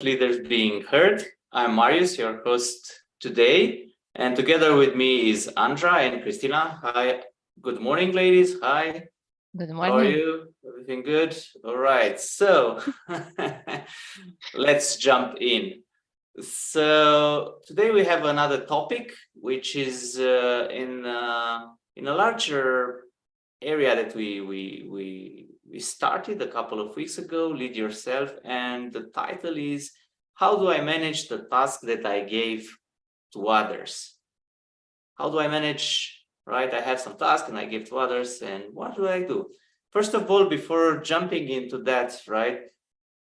Leaders Being Heard. I'm Marius, your host today, and together with me is Andra and Christina. Hi, good morning, ladies. Hi. Good How are morning. you? Everything good? All right, so let's jump in. So today we have another topic, which is in a larger area that we started a couple of weeks ago, Lead Yourself, and the title is How do I manage the task that I gave to others? How do I manage, right? I have some task and I give to others, and what do I do? First of all, before jumping into that, right?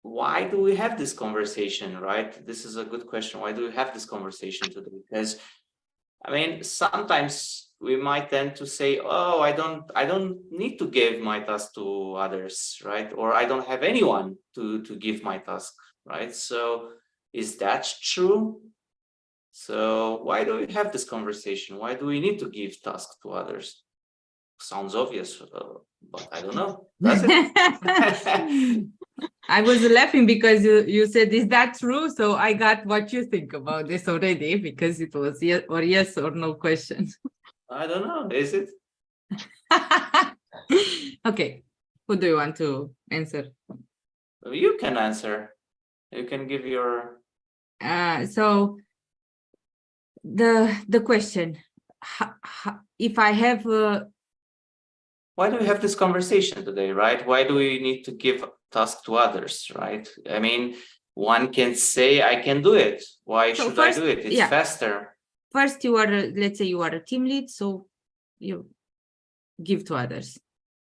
Why do we have this conversation, right? This is a good question. Why do we have this conversation today? Because I mean, sometimes we might tend to say, oh, I don't need to give my task to others, right? Or I don't have anyone to give my task, right? So is that true? So why do we have this conversation? Why do we need to give tasks to others? Sounds obvious, but I don't know. Does it? I was laughing because you said, is that true? So I got what you think about this already, because it was yes or no question. I don't know. Is it? Okay. Who do you want to answer? You can answer. You can give your... So the question, if I have... Why do we have this conversation today, right? Why do we need to give tasks to others, right? I mean, one can say, I can do it. Why should I do it? It's faster. First, let's say you are a team lead, so you give to others,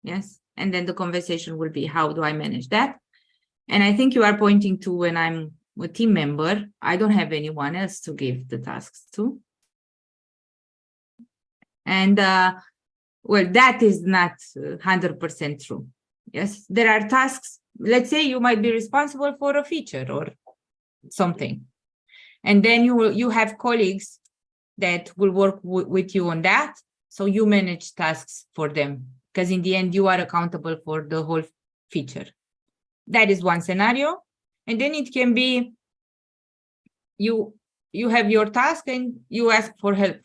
yes? And then the conversation will be, how do I manage that? And I think you are pointing to when I'm a team member, I don't have anyone else to give the tasks to. And well, that is not 100% true. Yes, there are tasks. Let's say you might be responsible for a feature or something, and then you have colleagues that will work with you on that. So you manage tasks for them, because in the end you are accountable for the whole feature. That is one scenario, and then it can be you have your task and you ask for help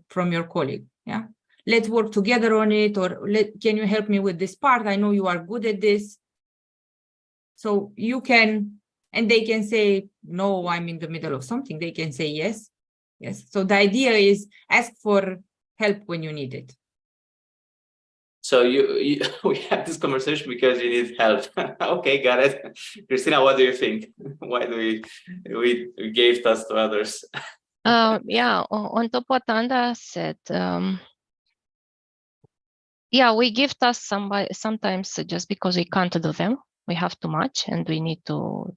from your colleague. Yeah. Let's work together on it, or can you help me with this part? I know you are good at this. So you can, and they can say, no, I'm in the middle of something. They can say yes. Yes. So the idea is ask for help when you need it. So we have this conversation because you need help. Okay, got it. Christina, what do you think? Why do we gave tasks to others? Yeah, on top of what Anda said, yeah, we give tasks sometimes just because we can't do them. We have too much and we need to,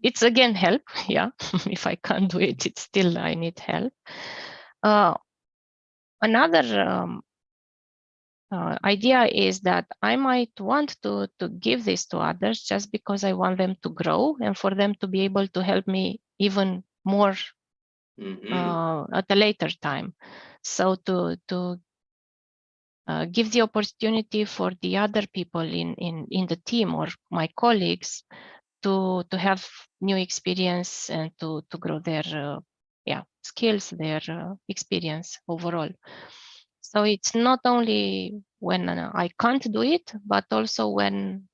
it's again help. Yeah, if I can't do it, it's still, I need help. Another idea is that I might want to give this to others just because I want them to grow and for them to be able to help me even more at a later time. So to give the opportunity for the other people in the team or my colleagues to have new experience and to grow their skills, their experience overall. So it's not only when I can't do it, but also when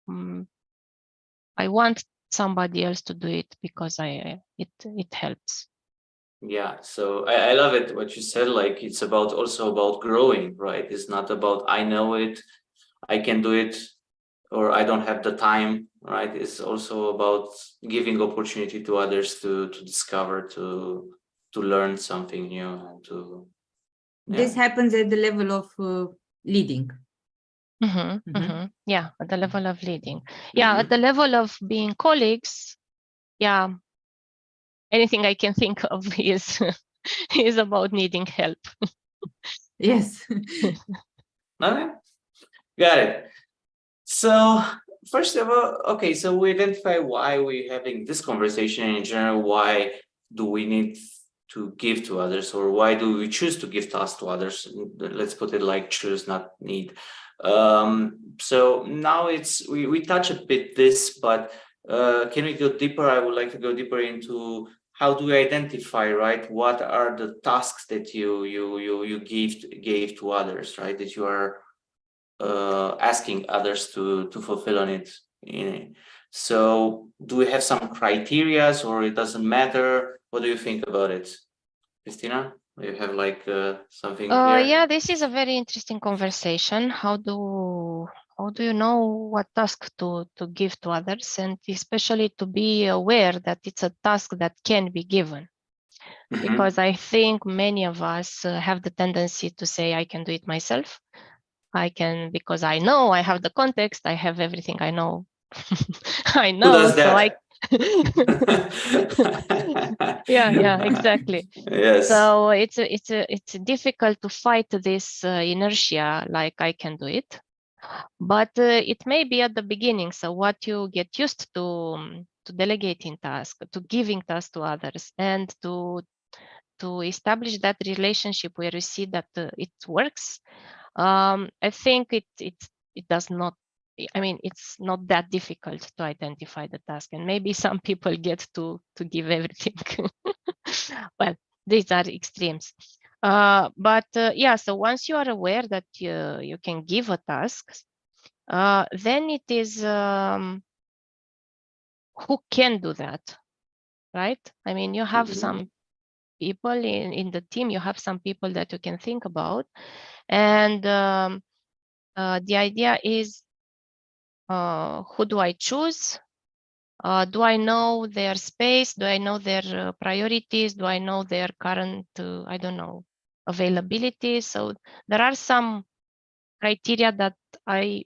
I want somebody else to do it because it helps. Yeah, so I love it what you said, like it's also about growing, right? It's not about I know it, I can do it, or I don't have the time, right? It's also about giving opportunity to others to discover, to learn something new, and to this happens at the level of leading. Yeah, at the level of leading. Yeah, at the level of being colleagues, yeah, anything I can think of is about needing help. Yes. Okay, got it. So first of all, okay, so we identify why we're having this conversation in general. Why do we need to give to others, or why do we choose to give tasks to others? Let's put it like choose, not need. So now we touch a bit this, but can we go deeper? I would like to go deeper into how do we identify, right? What are the tasks that you gave to others, right? That you are asking others to fulfill on it. So do we have some criterias, or it doesn't matter? What do you think about it, Christina? Do you have like something here? Yeah, this is a very interesting conversation. How do you know what task to give to others, and especially to be aware that it's a task that can be given? Mhm. Because I think many of us have the tendency to say, I can do it myself. I can, because I know I have the context, I have everything I know. I Who know, does so that? yeah, exactly. Yes. So it's difficult to fight this inertia, like I can do it, but it may be at the beginning. So what you get used to delegating tasks, to giving tasks to others, and to establish that relationship where you see that it works. I think it does not. I mean, it's not that difficult to identify the task, and maybe some people get to give everything. Well, these are extremes. But yeah, so once you are aware that you can give a task, then it is who can do that, right? I mean, you have Mhm. some people in the team, you have some people that you can think about, and the idea is, who do I choose? Do I know their space? Do I know their priorities? Do I know their current, I don't know, availability? So there are some criteria that I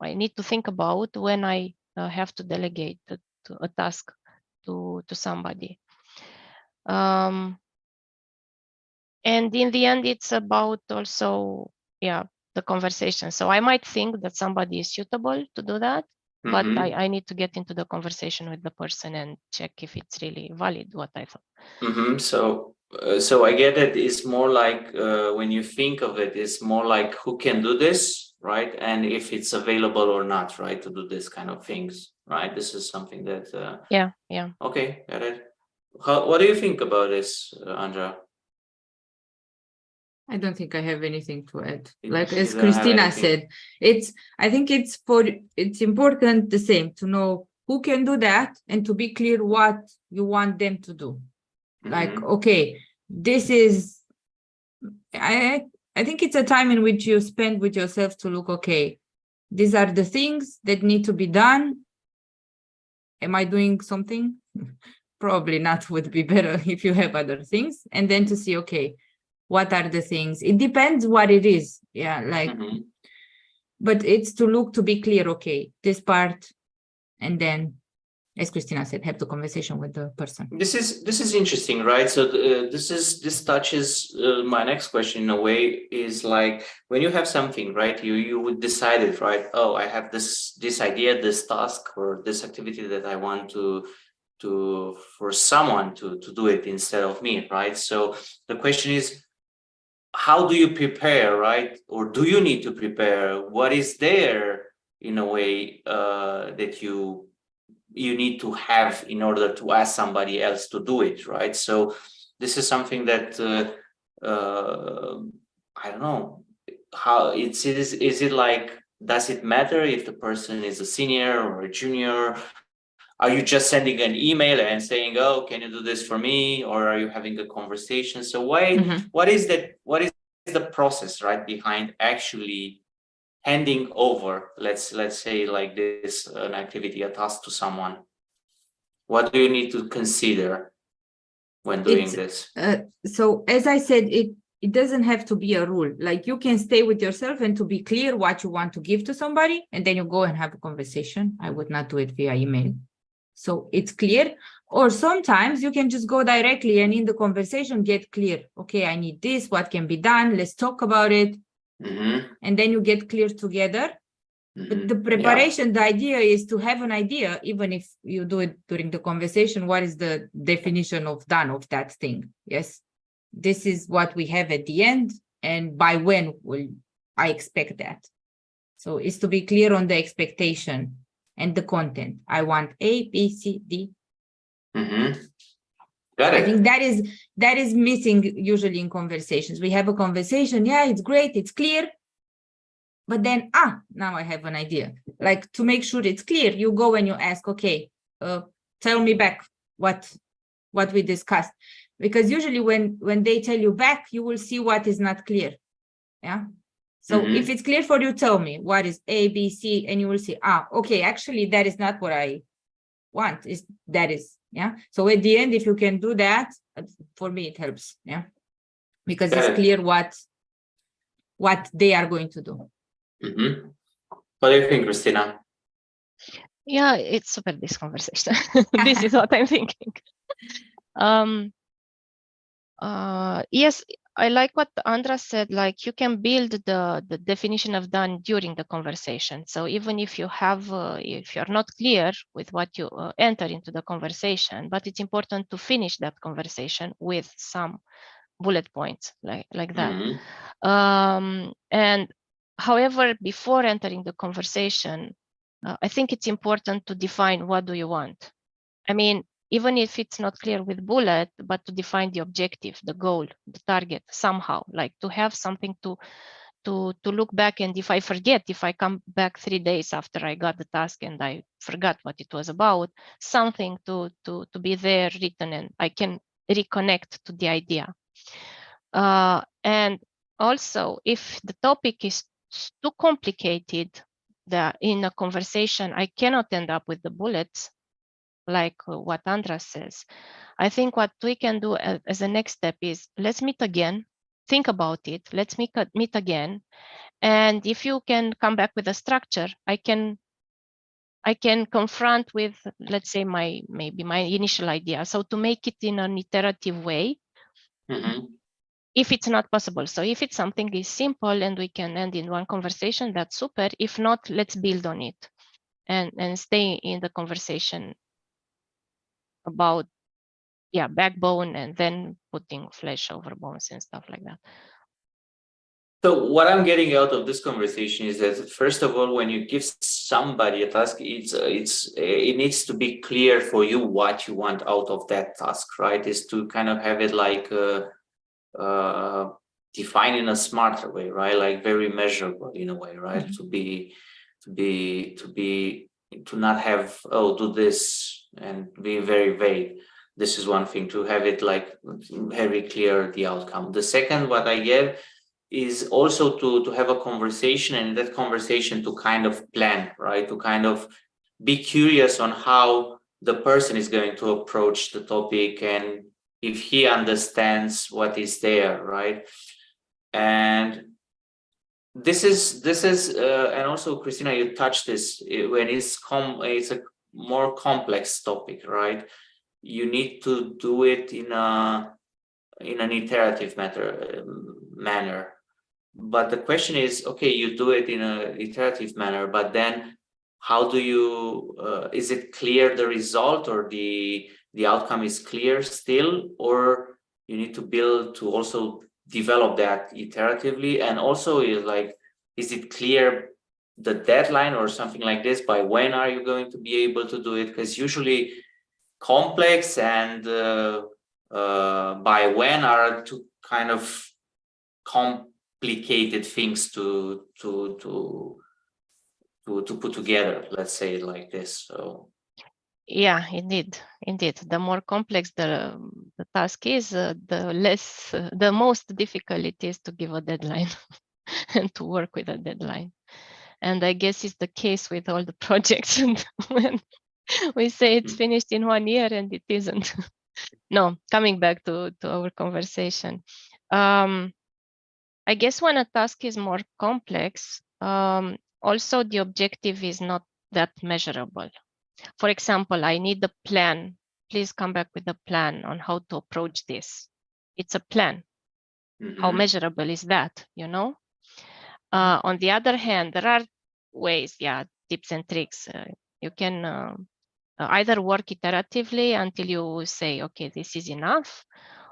need to think about when I have to delegate a task to somebody. And in the end, it's about also, yeah, the conversation. So I might think that somebody is suitable to do that, but Mhm. I need to get into the conversation with the person and check if it's really valid what I thought. Mm-hmm. So I get it. It's more like when you think of it, it's more like who can do this, right? And if it's available or not, right, to do this kind of things, right? This is something that. Yeah. Okay, got it. What do you think about this, Andra? I don't think I have anything to add. You Like don't as have Christina anything? said, I think it's important the same to know who can do that and to be clear what you want them to do. Like, Mhm. okay, this is I think it's a time in which you spend with yourself to look, okay, these are the things that need to be done. Am I doing something? Probably not, would be better if you have other things. And then to see, okay, what are the things? It depends what it is. Yeah, like, Mhm. but it's to look to be clear, okay, this part, and then, as Christina said, have the conversation with the person. This is interesting, right? So this touches my next question in a way, is like when you have something, right? You would decide it, right? Oh, I have this idea, this task, or this activity that I want to for someone to do it instead of me, right? So the question is, how do you prepare, right? Or do you need to prepare? What is there in a way that you need to have in order to ask somebody else to do it, right? So this is something that I don't know how is it like, does it matter if the person is a senior or a junior? Are you just sending an email and saying, oh, can you do this for me? Or are you having a conversation? So what is the process, right, behind actually handing over, let's say like this, an activity, a task to someone? What do you need to consider when doing this? So as I said, it doesn't have to be a rule. Like you can stay with yourself and to be clear what you want to give to somebody, and then you go and have a conversation. I would not do it via email. So it's clear. Or sometimes you can just go directly and in the conversation get clear. Okay, I need this, what can be done? Let's talk about it. Mm-hmm. And then you get clear together. But the preparation, the idea is to have an idea, even if you do it during the conversation, what is the definition of done of that thing? Yes, this is what we have at the end, and by when will I expect that? So it's to be clear on the expectation and the content. I want A, B, C, D. Got I it. think that is missing usually in conversations. We have a conversation, yeah, it's great, it's clear. But then, now I have an idea. Like, to make sure it's clear, you go and you ask, okay, tell me back what we discussed. Because usually when they tell you back, you will see what is not clear. Yeah. So if it's clear for you, tell me what is A, B, C, and you will see, okay, actually, that is not what I want. That is, yeah. So at the end, if you can do that, for me, it helps. Yeah. Because Got it's it. clear what they are going to do. What do you think, Christina? Yeah, it's super, this conversation. This is what I'm thinking. Yes, I like what Andras said, like you can build the definition of done during the conversation. So even if you have, if you're not clear with what you enter into the conversation, but it's important to finish that conversation with some bullet points like that. And however, before entering the conversation, I think it's important to define what do you want. I mean, even if it's not clear with bullet, but to define the objective, the goal, the target somehow, like to have something to look back. And if I forget, if I come back 3 days after I got the task and I forgot what it was about, something to be there written and I can reconnect to the idea. And also, if the topic is too complicated, in a conversation, I cannot end up with the bullets, like what Andras says. I think what we can do as a next step is let's meet again, think about it, let's meet again. And if you can come back with a structure, I can confront with, let's say, maybe my initial idea. So to make it in an iterative way, if it's not possible. So if it's something is simple and we can end in one conversation, that's super. If not, let's build on it and stay in the conversation about, yeah, backbone and then putting flesh over bones and stuff like that. So what I'm getting out of this conversation is that, first of all, when you give somebody a task, it needs to be clear for you what you want out of that task, right? Is to kind of have it like defined in a smarter way, right? Like very measurable in a way, right? To not have, oh, do this and be very vague. This is one thing, to have it like very clear, the outcome. The second, what I get is also to have a conversation, and that conversation to kind of plan, right? To kind of be curious on how the person is going to approach the topic and if he understands what is there, right? And this is and also, Christina, you touched this, when it's a more complex topic, right? You need to do it in an iterative manner. But the question is, okay, you do it in an iterative manner, but then how do you, is it clear the result, or the outcome is clear still, or you need to build to also develop that iteratively? And also, is it clear the deadline or something like this? By when are you going to be able to do it? Because usually complex and by when are two kind of complicated things to put together, let's say it like this. So yeah, indeed. The more complex the task is, the most difficult it is to give a deadline and to work with a deadline. And I guess it's the case with all the projects. When we say it's finished in 1 year and it isn't. No, coming back to our conversation. I guess when a task is more complex, also the objective is not that measurable. For example, I need the plan. Please come back with a plan on how to approach this. It's a plan. How measurable is that, you know? On the other hand, there are ways, tips and tricks. You can either work iteratively until you say, okay, this is enough,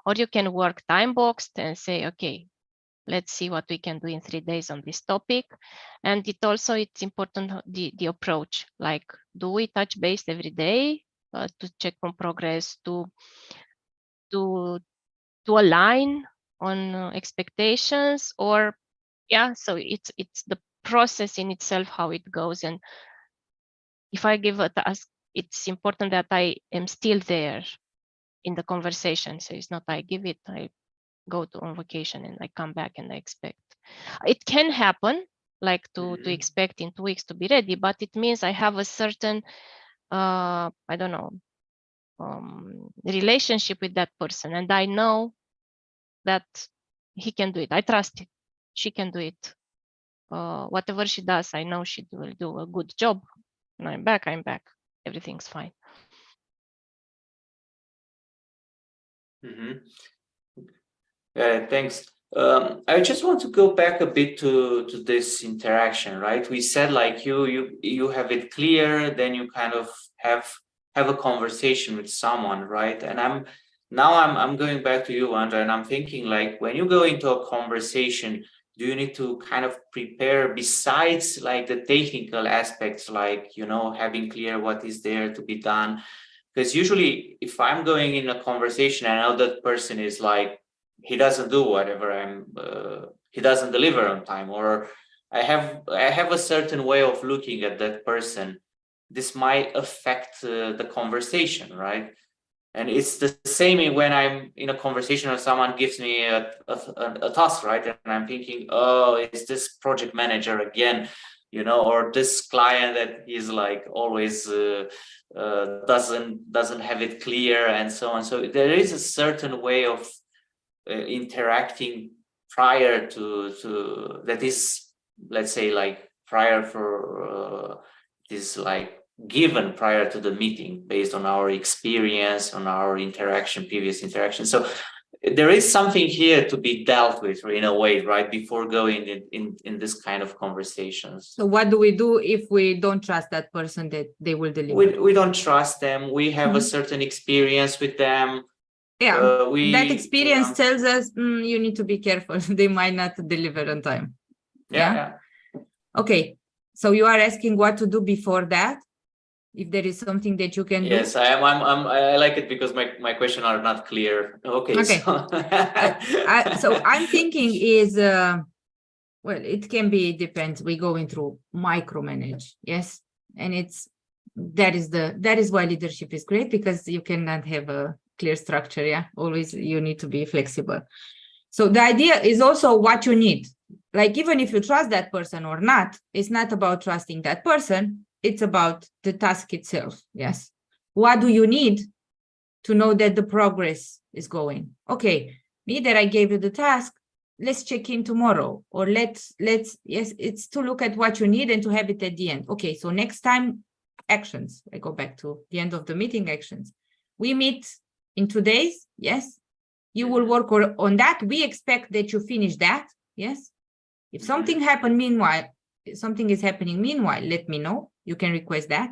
or you can work time boxed and say, okay, let's see what we can do in 3 days on this topic. And it's important the approach, like, do we touch base every day to check on progress, to align on expectations, or so it's the process in itself, how it goes. And if I give a task, it's important that I am still there in the conversation. So it's not I give it, I go on vacation and I come back and I expect. It can happen, like to expect in 2 weeks to be ready, but it means I have a certain I don't know, relationship with that person, and I know that he can do it. I trust it. She can do it. Whatever she does, I know she will do a good job. When I'm back, everything's fine. Thanks. I just want to go back a bit to this interaction, right? We said like you have it clear, then you kind of have a conversation with someone, right? And I'm going back to you, Andra, and I'm thinking like, when you go into a conversation, do you need to kind of prepare, besides like the technical aspects, like, having clear what is there to be done? Because usually if I'm going in a conversation, I know that person is like, he doesn't do whatever he doesn't deliver on time, or I have a certain way of looking at that person. This might affect the conversation, right? And it's the same when I'm in a conversation or someone gives me a task, right? And I'm thinking, oh, is this project manager again, or this client that is like always doesn't have it clear, and so on. So there is a certain way of interacting prior to that is, let's say, like prior for this, like given prior to the meeting, based on our experience, on our previous interaction. So there is something here to be dealt with in a way, right, before going in this kind of conversations. So what do we do if we don't trust that person that they will deliver? We don't trust them. We have a certain experience with them. Yeah, that experience tells us you need to be careful. They might not deliver on time. Yeah. Okay, so you are asking what to do before that, if there is something that you can do. Yes, I like it because my questions are not clear. Okay. So I'm thinking is well, it can be, depends. We going through micromanage, yes, and that is why leadership is great, because you cannot have a clear structure. Yeah, always you need to be flexible. So the idea is also what you need. Like, even if you trust that person or not, it's not about trusting that person. It's about the task itself. Yes. What do you need to know that the progress is going? Okay, me that I gave you the task, let's check in tomorrow, or let's yes, it's to look at what you need and to have it at the end. Okay, so next time, actions. I go back to the end of the meeting, actions. We meet in 2 days. Yes. You will work on that. We expect that you finish that. Yes. If something happened meanwhile, something is happening meanwhile, let me know. You can request that.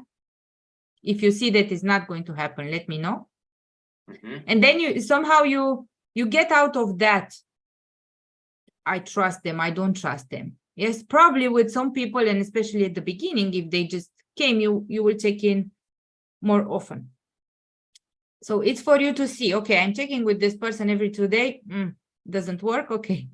If you see that is not going to happen, let me know. And then you get out of that. I trust them, I don't trust them. Yes, probably with some people, and especially at the beginning, if they just came, you will check in more often. So it's for you to see, okay, I'm checking with this person every 2 days. Doesn't work. Okay,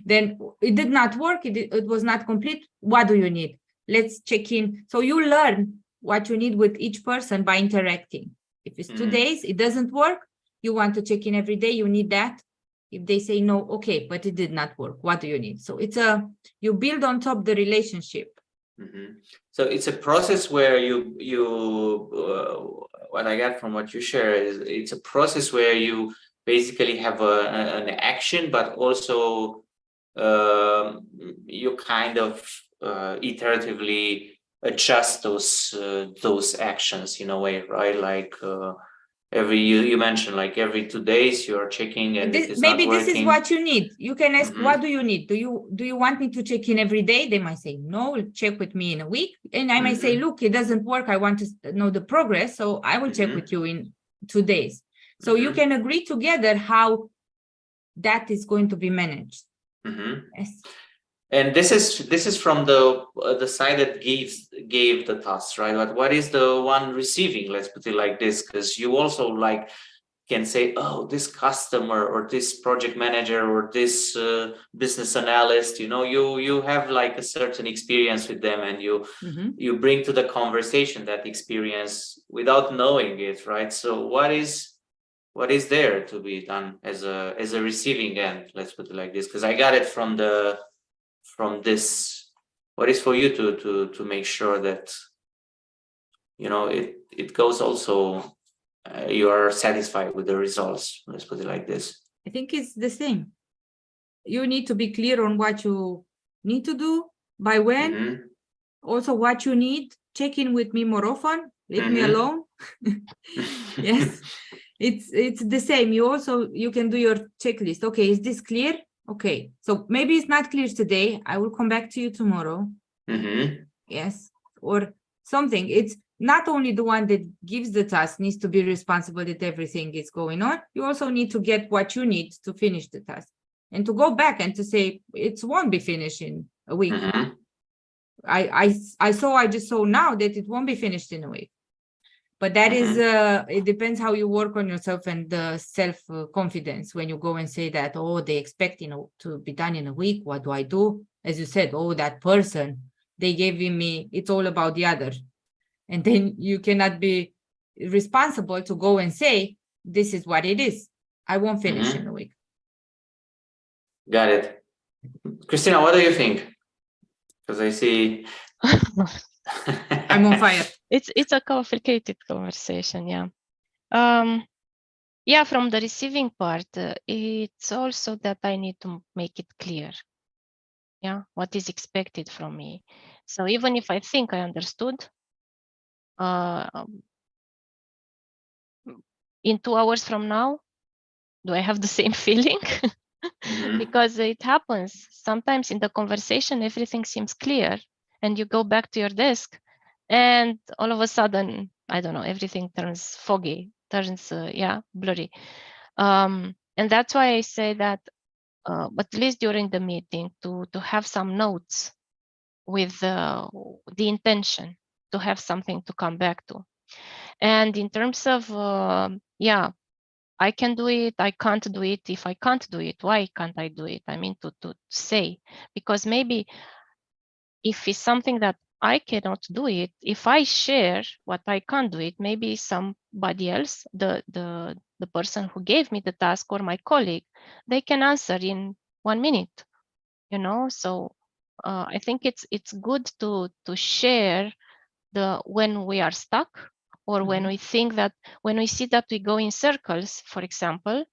then it did not work. It was not complete. What do you need? Let's check in. So you learn what you need with each person by interacting. If it's 2 days, it doesn't work. You want to check in every day. You need that. If they say no, okay, but it did not work. What do you need? So it's you build on top the relationship. So it's a process where what I got from what you share is it's a process where you basically have an action, but also you kind of iteratively adjust those actions in a way, right? Like you mentioned, like every 2 days you're checking, and maybe this is what you need. You can ask, what do you need? Do you want me to check in every day? They might say no, check with me in a week. And I might say, look, it doesn't work. I want to know the progress, so I will check with you in 2 days. So you can agree together how that is going to be managed. Yes. And this is from the side that gave the task, right? But what is the one receiving? Let's put it like this, because you also like can say, oh, this customer or this project manager or this business analyst, you have like a certain experience with them, and you bring to the conversation that experience without knowing it, right? So what is there to be done as a receiving end? Let's put it like this, because I got it from this. What is for you to make sure that it goes also. You are satisfied with the results. Let's put it like this. I think it's the same. You need to be clear on what you need to do, by when, also what you need. Check in with me more often. Leave me alone. Yes, it's the same. You can do your checklist. Okay, is this clear? Okay, so maybe it's not clear today. I will come back to you tomorrow. Yes, or something. It's not only the one that gives the task needs to be responsible that everything is going on. You also need to get what you need to finish the task, and to go back and to say it won't be finished in a week. I just saw now that it won't be finished in a week. But that is it depends how you work on yourself and the self confidence when you go and say that, oh, they expect to be done in a week. What do I do? As you said, oh, that person, they gave me, it's all about the other. And then you cannot be responsible to go and say, this is what it is. I won't finish in a week. Got it. Christina, what do you think? Because I see I'm on fire. It's a complicated conversation, yeah. Yeah, from the receiving part, it's also that I need to make it clear, yeah, what is expected from me. So even if I think I understood, in 2 hours from now, do I have the same feeling? Because it happens sometimes in the conversation, everything seems clear, and you go back to your desk, and all of a sudden, I don't know, everything turns foggy, turns blurry. And that's why I say that, at least during the meeting, to have some notes with the intention to have something to come back to. And in terms of, I can do it, I can't do it. If I can't do it, why can't I do it? I mean, to say, because maybe if it's something that I cannot do it, if I share what I can't do it, maybe somebody else, the person who gave me the task or my colleague, they can answer in 1 minute, So I think it's good to share when we are stuck, or when we think that, when we see that we go in circles, for example,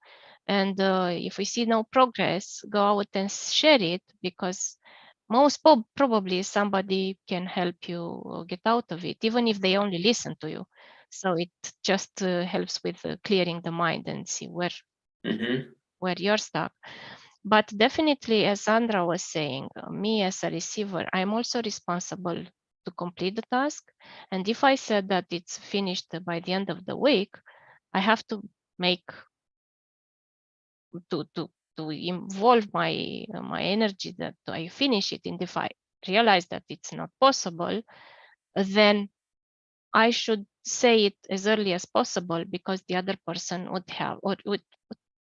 and if we see no progress, go out and share it, because most probably somebody can help you get out of it, even if they only listen to you. So it just helps with clearing the mind and see where you're stuck. But definitely, as Sandra was saying, me as a receiver, I'm also responsible to complete the task. And if I said that it's finished by the end of the week, I have to make to involve my energy that I finish it. And if I realize that it's not possible, then I should say it as early as possible, because the other person would have, or would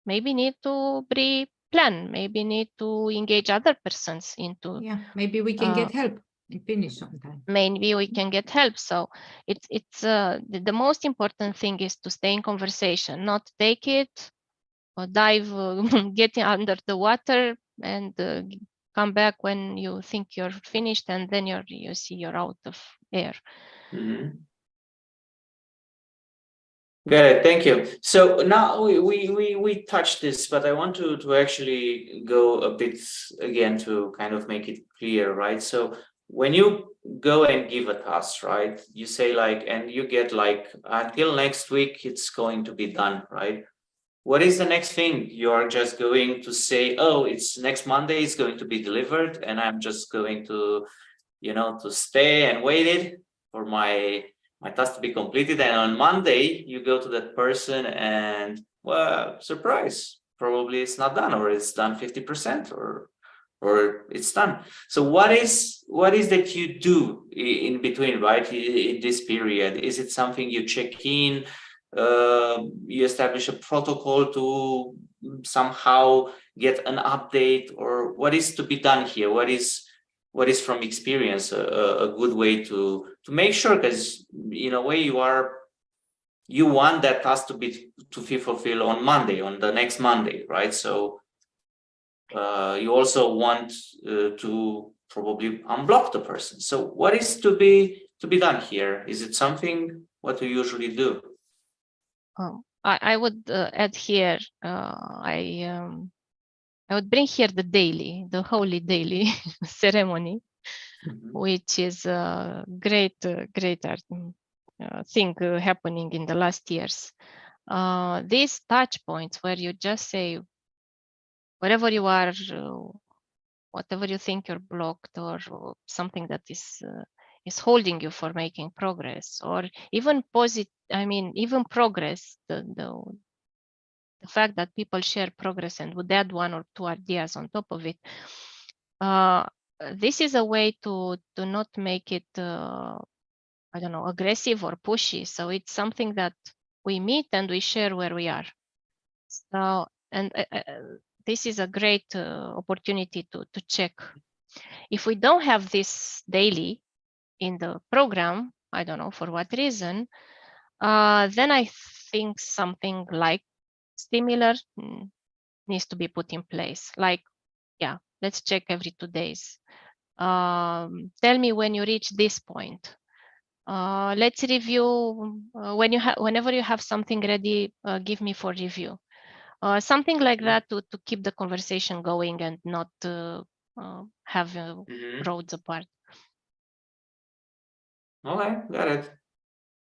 maybe need to pre-plan, maybe need to engage other persons into. Yeah, maybe we can get help and finish sometime. Maybe we can get help. So it's the most important thing is to stay in conversation, not take it or dive, getting under the water, and come back when you think you're finished, and then you see you're out of air. Got it. Thank you. So now we touched this, but I want to actually go a bit again to kind of make it clear, right? So when you go and give a task, right, you say and you get until next week it's going to be done, right? What is the next thing? You're just going to say, oh, it's next Monday, it's going to be delivered, and I'm just going to, to stay and wait it for my task to be completed. And on Monday, you go to that person and, well, surprise, probably it's not done, or it's done 50%, or or it's done. So what is that you do in between, right? In this period, is it something you check in? You establish a protocol to somehow get an update, or what is to be done here? What is from experience a good way to make sure, because in a way you want that task to be fulfilled on Monday, on the next Monday, right? So you also want to probably unblock the person. So what is to be done here? Is it something what you usually do? I would add here, I would bring here the daily, the holy daily ceremony, which is a great thing happening in the last years. These touch points where you just say, wherever you are, whatever you think you're blocked, or something that is holding you for making progress, or even even progress, the fact that people share progress and would add 1 or 2 ideas on top of it. This is a way to not make it, I don't know, aggressive or pushy. So it's something that we meet and we share where we are. So, and this is a great opportunity to check. If we don't have this daily in the program, I don't know for what reason, then I think something like similar needs to be put in place. Like, yeah, let's check every 2 days. Tell me when you reach this point. Let's review whenever you have something ready, give me for review. Something like that to keep the conversation going and not have roads apart. Okay, got it.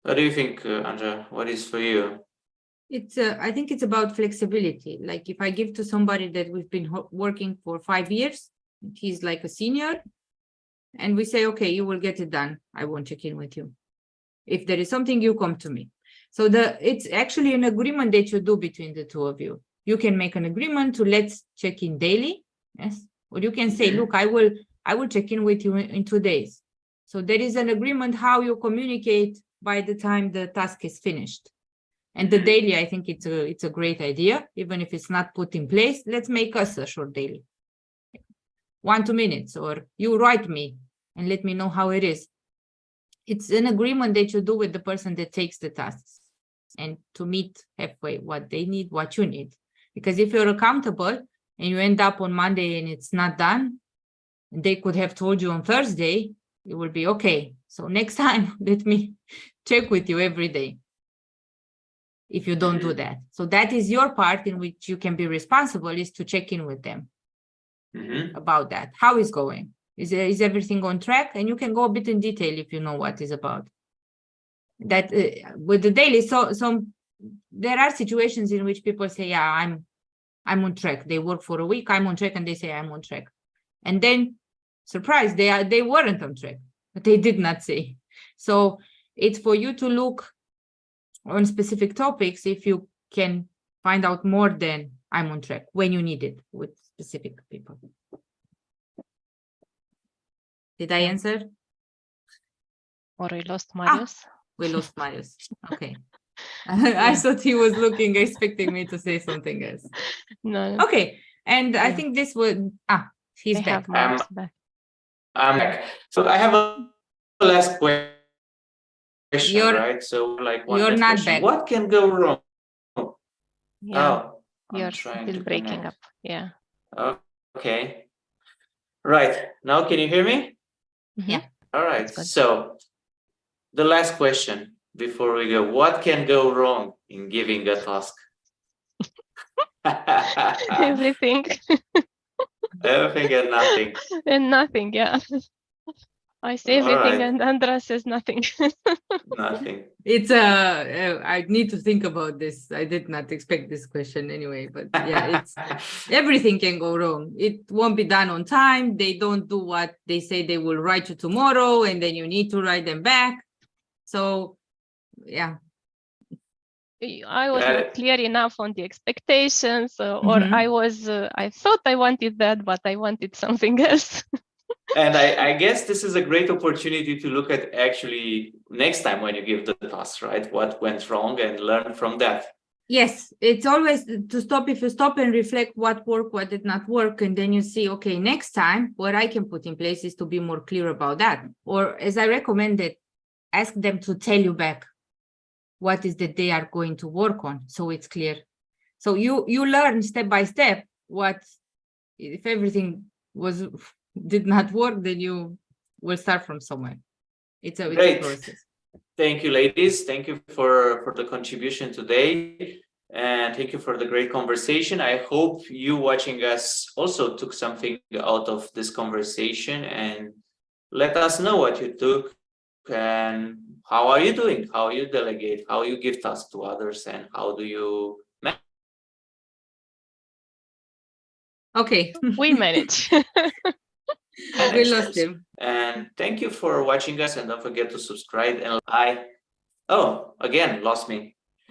What do you think, Anja? What is for you? It's I think it's about flexibility. Like if I give to somebody that we've been working for 5 years, he's like a senior, and we say, okay, you will get it done. I won't check in with you. If there is something, you come to me. So it's actually an agreement that you do between the two of you. You can make an agreement to let's check in daily, yes, or you can say, look, I will check in with you in 2 days. So there is an agreement how you communicate by the time the task is finished. And the daily, I think it's a great idea, even if it's not put in place. Let's make us a short daily, 1-2 minutes, or you write me and let me know how it is. It's an agreement that you do with the person that takes the tasks, and to meet halfway what they need, what you need. Because if you're accountable and you end up on Monday and it's not done, they could have told you on Thursday, it will be okay. So next time, let me check with you every day. If you don't do that. So that is your part in which you can be responsible, is to check in with them about that. How is going? Is everything on track? And you can go a bit in detail if you know what is about. That with the daily, so there are situations in which people say, yeah, I'm on track. They work for a week, I'm on track, and they say I'm on track. And then, surprise, they weren't on track, but they did not say. So it's for you to look on specific topics if you can find out more than I'm on track when you need it with specific people. Did I answer? Or we lost Marius? We lost Marius. Okay. I thought he was looking, expecting me to say something else. No. Okay. And I think this would, he's back. Back. I'm back. So I have a last question, right? So like one you're last not question. back. What can go wrong? Yeah, Oh, you're still breaking up. Yeah. Okay. Right. Now can you hear me? Yeah. All right. So the last question before we go, what can go wrong in giving a task? Everything. Everything and nothing. And nothing, yeah. I say everything and Andras says nothing. Nothing. It's I need to think about this. I did not expect this question anyway, but yeah, it's everything can go wrong. It won't be done on time. They don't do what they say they will write you tomorrow, and then you need to write them back. So yeah. I was Got not it. clear enough on the expectations, or Mhm. I thought I wanted that, but I wanted something else. And I guess this is a great opportunity to look at actually next time when you give the task, right? What went wrong and learn from that. Yes, it's always to stop. If you stop and reflect what worked, what did not work, and then you see, okay, next time what I can put in place is to be more clear about that. Or as I recommended, ask them to tell you back what is that they are going to work on, so it's clear. So you learn step by step what, if everything did not work, then you will start from somewhere. It's a Great. process. Thank you, ladies. Thank you for the contribution today. And thank you for the great conversation. I hope you watching us also took something out of this conversation, and let us know what you took and how are you doing, how you delegate, how you give tasks to others, and how do you Okay. We manage. manage We lost those. him. And thank you for watching us, and don't forget to subscribe. And again, lost me.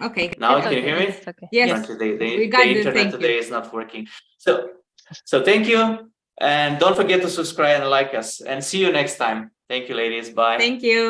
Okay. Now It's can you okay, hear me? it's okay. Yes. Apparently We the got the internet thank you. today is not working. So thank you, and don't forget to subscribe and like us, and see you next time. Thank you, ladies. Bye. Thank you.